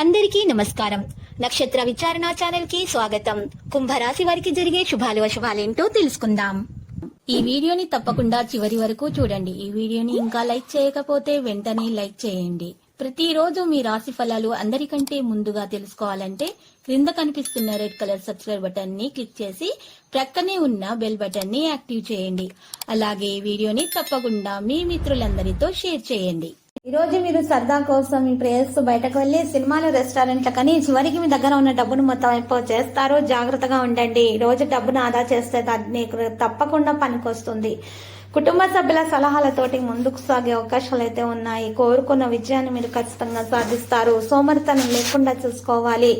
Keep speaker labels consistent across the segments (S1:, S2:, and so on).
S1: అందరికీ నమస్కారం. నక్షత్ర విచారణ ఛానల్ కి స్వాగతం. కుంభరాశి వారికి జరిగే శుభాలు అశుభాలేంటో తెలుసుకుందాం. ఈ వీడియోని తప్పకుండా చివరి వరకు చూడండి. ఈ వీడియోని ఇంకా లైక్ చేయకపోతే వెంటనే లైక్ చేయండి. ప్రతిరోజు మీ రాశి ఫలాలు అందరికంటే ముందుగా తెలుసుకోవాలంటే క్రింద కనిపిస్తున్న రెడ్ కలర్ సబ్స్క్రైబ్ బటన్ ని క్లిక్ చేసి ప్రక్కనే ఉన్న బెల్ బటన్ ని యాక్టివ్ చేయండి. అలాగే ఈ వీడియోని తప్పకుండా మీ మిత్రులందరితో షేర్ చేయండి.
S2: ఈ రోజు మీరు సరదా కోసం మీ ప్రేయర్స్ బయటకు వెళ్లి సినిమాలు రెస్టారెంట్లకని చివరికి మీ దగ్గర ఉన్న డబ్బును మొత్తం అయిపో చేస్తారు. జాగ్రత్తగా ఉండండి. ఈ రోజు డబ్బును ఆదా చేస్తే నీకు తప్పకుండా పనికొస్తుంది. కుటుంబ సభ్యుల సలహాలతోటి ముందుకు సాగే అవకాశాలు అయితే ఉన్నాయి. కోరుకున్న విజయాన్ని మీరు ఖచ్చితంగా సాధిస్తారు. సోమరితనం లేకుండా చూసుకోవాలి.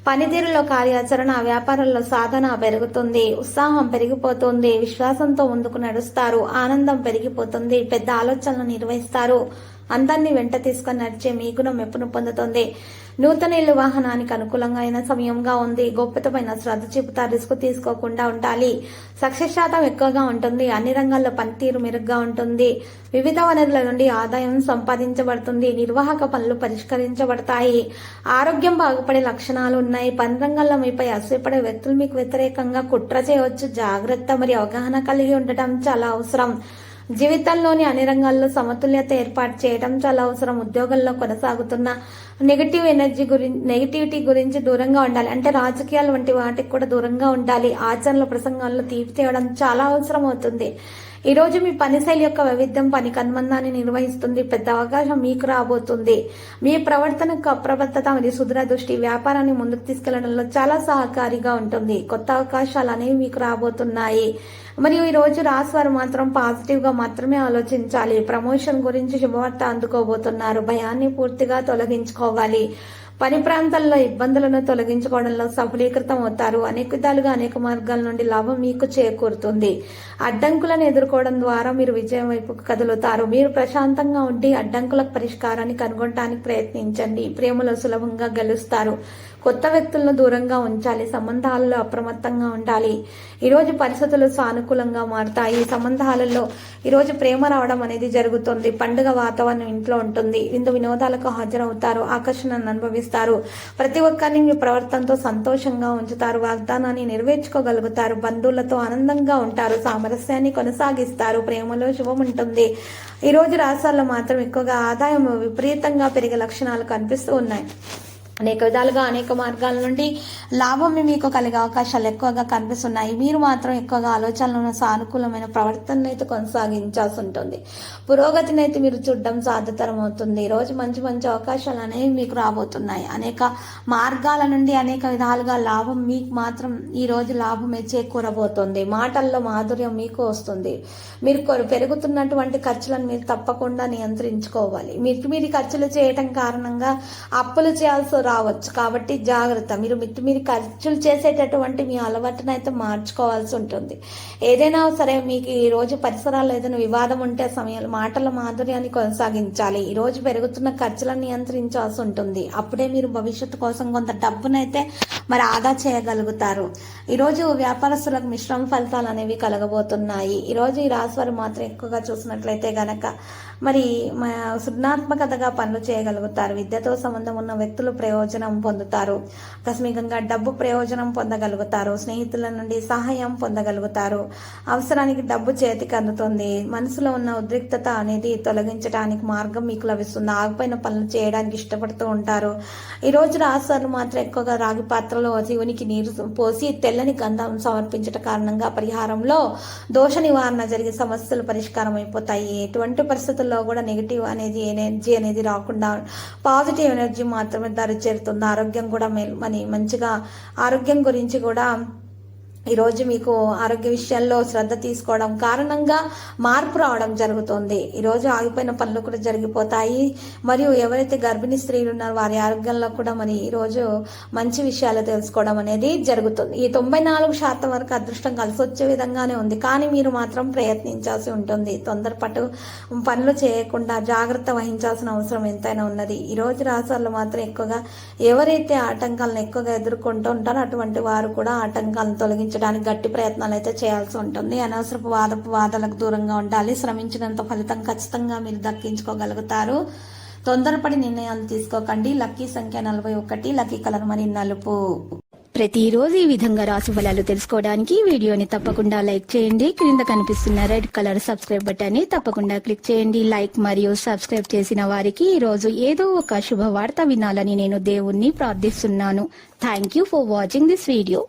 S2: పనితీరులో కార్యాచరణ, వ్యాపారంలో సాధన పెరుగుతుంది. ఉత్సాహం పెరిగిపోతుంది. విశ్వాసంతో ముందుకు నడుస్తారు. ఆనందం పెరిగిపోతుంది. పెద్ద ఆలోచనలు నిర్వహిస్తారు. అందరినీ వెంట తీసుకుని నడిచే మీ గుణం మెప్పును పొందుతుంది. నూతన ఇల్లు వాహనానికి అనుకూలంగా అయిన సమయంగా ఉంది. గోప్యతమైన శ్రద్ధ చూపుతా. రిస్క్ తీసుకోకుండా ఉండాలి. సక్సెస్ శాతం ఎక్కువగా ఉంటుంది. అన్ని రంగాల్లో పనితీరు మెరుగ్గా ఉంటుంది. వివిధ వనరుల నుండి ఆదాయం సంపాదించబడుతుంది. నిర్వాహక పనులు పరిష్కరించబడతాయి. ఆరోగ్యం బాగుపడే లక్షణాలు ఉన్నాయి. పని రంగంలో మీపై అసూయపడే వ్యక్తులు మీకు వ్యతిరేకంగా కుట్ర చేయవచ్చు. జాగ్రత్త మరియు అవగాహన కలిగి ఉండటం చాలా అవసరం. జీవితంలోని అన్ని సమతుల్యత ఏర్పాటు చేయడం చాలా అవసరం. ఉద్యోగంలో కొనసాగుతున్న నెగిటివిటీ గురించి దూరంగా ఉండాలి. అంటే రాజకీయాలు వంటి వాటికి కూడా దూరంగా ఉండాలి. ఆచరణల ప్రసంగాల్లో తీపి తేవడం చాలా అవసరం అవుతుంది. ఈ రోజు మీ పని శైలి యొక్క వైవిధ్యం పని కన్మందాన్ని నిర్వహిస్తుంది. పెద్ద అవకాశం మీకు రాబోతుంది. మీ ప్రవర్తనకు అప్రమత్తత మరియు సుదూర దృష్టి వ్యాపారాన్ని ముందుకు తీసుకెళ్లడంలో చాలా సహకారిగా ఉంటుంది. కొత్త అవకాశాలు అనేవి మీకు రాబోతున్నాయి. మరియు ఈ రోజు రాశివారు మాత్రం పాజిటివ్ గా మాత్రమే ఆలోచించాలి. ప్రమోషన్ గురించి శుభవార్త అందుకోబోతున్నారు. భయాన్ని పూర్తిగా తొలగించుకోవాలి. పని ప్రాంతాల్లో ఇబ్బందులను తొలగించుకోవడంలో సఫలీకృతం అవుతారు. అనేక విధాలుగా అనేక మార్గాల నుండి లాభం మీకు చేకూరుతుంది. అడ్డంకులను ఎదుర్కోవడం ద్వారా మీరు విజయం వైపుకు కదులుతారు. మీరు ప్రశాంతంగా ఉండి అడ్డంకులకు పరిష్కారాన్ని కనుగొనడానికి ప్రయత్నించండి. ప్రేమలో సులభంగా గెలుస్తారు. కొత్త వ్యక్తులను దూరంగా ఉంచాలి. సంబంధాలలో అప్రమత్తంగా ఉండాలి. ఈరోజు పరిస్థితులు సానుకూలంగా మారుతాయి. సంబంధాలలో ఈరోజు ప్రేమ రావడం అనేది జరుగుతుంది. పండుగ వాతావరణం ఇంట్లో ఉంటుంది. విందు వినోదాలకు హాజరవుతారు. ఆకర్షణను అనుభవిస్తారు. ప్రతి ఒక్కరిని మీ ప్రవర్తనతో సంతోషంగా ఉంచుతారు. వాగ్దానాన్ని నెరవేర్చుకోగలుగుతారు. బంధువులతో ఆనందంగా ఉంటారు. సామరస్యాన్ని కొనసాగిస్తారు. ప్రేమలో శుభం ఉంటుంది. ఈ రోజు రాష్ట్రాల్లో మాత్రం ఎక్కువగా ఆదాయం విపరీతంగా పెరిగే లక్షణాలు కనిపిస్తూ ఉన్నాయి. అనేక విధాలుగా అనేక మార్గాల నుండి లాభం మీకు కలిగే అవకాశాలు ఎక్కువగా కనిపిస్తున్నాయి. మీరు మాత్రం ఎక్కువగా ఆలోచనలను సానుకూలమైన ప్రవర్తన అయితే కొనసాగించాల్సి ఉంటుంది. పురోగతిని అయితే మీరు చూడడం సాధ్యతరం అవుతుంది. ఈ రోజు మంచి మంచి అవకాశాలు అనేవి మీకు రాబోతున్నాయి. అనేక మార్గాల నుండి అనేక విధాలుగా లాభం మీకు మాత్రం ఈ రోజు లాభమే చేకూరబోతుంది. మాటల్లో మాధుర్యం మీకు వస్తుంది. మీరు పెరుగుతున్నటువంటి ఖర్చులను మీరు తప్పకుండా నియంత్రించుకోవాలి. మీరు ఖర్చులు చేయటం కారణంగా అప్పులు చేయాల్సి రావచ్చు. కాబట్టి జాగ్రత్త. మీరు ఖర్చులు చేసేటటువంటి మీ అలవాటును అయితే మార్చుకోవాల్సి ఉంటుంది. ఏదైనా సరే మీకు ఈ రోజు పరిసరాల్లో ఏదైనా వివాదం ఉంటే సమయంలో మాటల మాధుర్యాన్ని కొనసాగించాలి. ఈ రోజు పెరుగుతున్న ఖర్చులను నియంత్రించాల్సి ఉంటుంది. అప్పుడే మీరు భవిష్యత్తు కోసం కొంత డబ్బునైతే ఆదా చేయగలుగుతారు. ఈ రోజు వ్యాపారస్తులకు మిశ్రమ ఫలితాలు అనేవి కలగబోతున్నాయి. ఈ రోజు ఈ రాశి వారు మాత్రం ఎక్కువగా చూసినట్లయితే గనక సృజనాత్మకతగా పనులు చేయగలుగుతారు. విద్యతో సంబంధం ఉన్న వ్యక్తులు ప్రయోజనం పొందుతారు. ఆకస్మికంగా డబ్బు ప్రయోజనం పొందగలుగుతారు. స్నేహితుల నుండి సహాయం పొందగలుగుతారు. అవసరానికి డబ్బు చేతికి అందుతుంది. మనసులో ఉన్న ఉద్రిక్తత అనేది తొలగించడానికి మార్గం మీకు లభిస్తుంది. ఆగిపోయిన పనులు చేయడానికి ఇష్టపడుతూ ఉంటారు. ఈ రోజు రాశివారు మాత్రం ఎక్కువగా రాగి పాత్రలో శివునికి నీరు పోసి తెల్లని గంధం సమర్పించట కారణంగా పరిహారంలో దోష నివారణ జరిగే సమస్యలు పరిష్కారం అయిపోతాయి. ఎటువంటి పరిస్థితుల్లో కూడా నెగిటివ్ ఎనర్జీ అనేది రాకుండా పాజిటివ్ ఎనర్జీ మాత్రమే దారి చేరుతుంది. ఆరోగ్యం కూడా మంచిగా ఆరోగ్యం గురించి కూడా ఈరోజు మీకు ఆరోగ్య విషయాల్లో శ్రద్ధ తీసుకోవడం కారణంగా మార్పు రావడం జరుగుతుంది. ఈరోజు ఆగిపోయిన పనులు కూడా జరిగిపోతాయి. మరియు ఎవరైతే గర్భిణీ స్త్రీలు ఉన్నారో వారి ఆరోగ్యంలో కూడా ఈరోజు మంచి విషయాలు తెలుసుకోవడం అనేది జరుగుతుంది. ఈ 94% వరకు అదృష్టం కలిసి వచ్చే విధంగానే ఉంది. కానీ మీరు మాత్రం ప్రయత్నించాల్సి ఉంటుంది. తొందరపాటు పనులు చేయకుండా జాగ్రత్త వహించాల్సిన అవసరం ఎంతైనా ఉన్నది. ఈరోజు రాశుల్లో మాత్రం ఎక్కువగా ఎవరైతే ఆటంకాలను ఎక్కువగా ఎదుర్కొంటూ ఉంటారో అటువంటి వారు కూడా ఆటంకాలను తొలగించారు గట్టి ప్రయత్నాలు అయితే చేయాల్సి ఉంటుంది. అనవసరపు వాదాలకు దూరంగా ఉండాలి. శ్రమించినంత ఫలితం ఖచ్చితంగా మీరు దక్కించుకోగలుగుతారు. తొందరపడి నిర్ణయాలు తీసుకోకండి. లక్కీ సంఖ్య 41, లక్కీ కలర్ మరి నలుపు.
S1: ప్రతిరోజు ఈ విధంగా రాశి ఫలాలు తెలుసుకోవడానికి వీడియోని తప్పకుండా లైక్ చేయండి. క్రింద కనిపిస్తున్న రెడ్ కలర్ సబ్స్క్రైబ్ బటన్ ని తప్పకుండా క్లిక్ చేయండి. లైక్ మరియు సబ్స్క్రైబ్ చేసిన వారికి ఈ రోజు ఏదో ఒక శుభవార్త వినాలని నేను దేవుణ్ణి ప్రార్థిస్తున్నాను. Thank you for watching this video.